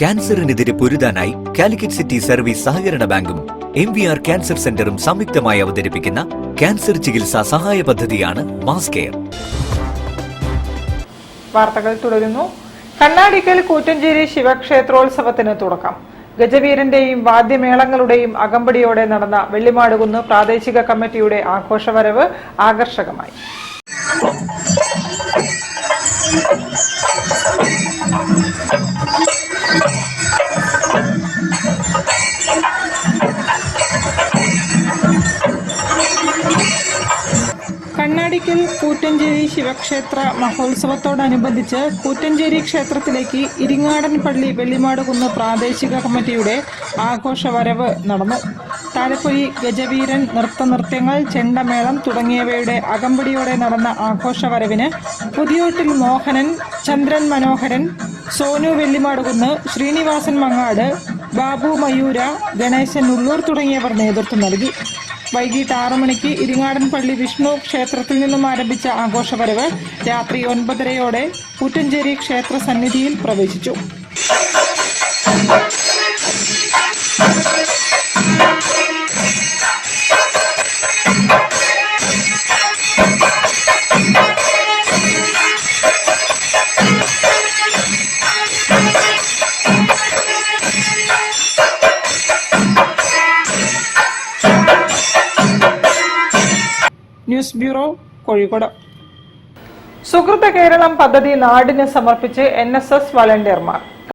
ക്യാൻസറിനെതിരെ പൊരുതാനായി Calicut city service സഹകരണ ബാങ്കും MVR cancer സെന്ററും സംയുക്തമായി അവതരിപ്പിക്കുന്ന ക്യാൻസർ ചികിത്സാ സഹായ പദ്ധതിയാണ് മാസ് കെയർ. വാർത്തകൾ തുടരുന്നു. കണ്ണാടിക്കൽ കൂറ്റഞ്ചേരി ശിവക്ഷേത്രോത്സവത്തിന് തുടക്കം. ഗജവീരന്റെയും വാദ്യമേളങ്ങളുടെയും അകമ്പടിയോടെ നടന്ന വെള്ളിമാടുകുന്ന് പ്രാദേശിക കമ്മിറ്റിയുടെ ആഘോഷവരവ് ആകർഷകമായി. കണ്ണാടിക്കൽ കൂറ്റഞ്ചേരി ശിവക്ഷേത്ര മഹോത്സവത്തോടനുബന്ധിച്ച് കൂറ്റഞ്ചേരി ക്ഷേത്രത്തിലേക്ക് ഇരിങ്ങാടൻ പള്ളി വെള്ളിമാടുകുന്ന് പ്രാദേശിക കമ്മിറ്റിയുടെ ആഘോഷവരവ് നടന്നു. താലപ്പൊലി, ഗജവീരൻ, നൃത്തനൃത്യങ്ങൾ, ചെണ്ടമേളം തുടങ്ങിയവയുടെ അകമ്പടിയോടെ നടന്ന ആഘോഷവരവിന് പുതിയോട്ടിൽ മോഹനൻ, ചന്ദ്രൻ മനോഹരൻ, സോനു വെള്ളിമാടുകുന്ന്, ശ്രീനിവാസൻ മങ്ങാട്, ബാബു മയൂര, ഗണേശൻ ഉള്ളൂർ തുടങ്ങിയവർ നേതൃത്വം നൽകി. വൈകിട്ട് 6 മണിക്ക് ഇരിങ്ങാടൻ പള്ളി വിഷ്ണു ക്ഷേത്രത്തിൽ നിന്നും ആരംഭിച്ച ആഘോഷവരവ് രാത്രി 9:30 കൂറ്റഞ്ചേരി ക്ഷേത്ര സന്നിധിയിൽ പ്രവേശിച്ചു. News bureau, Kozhikode. സുഹൃത കേരളം പദ്ധതി നാടിന് സമർപ്പിച്ച് NSS വളണ്ടിയർമാർ.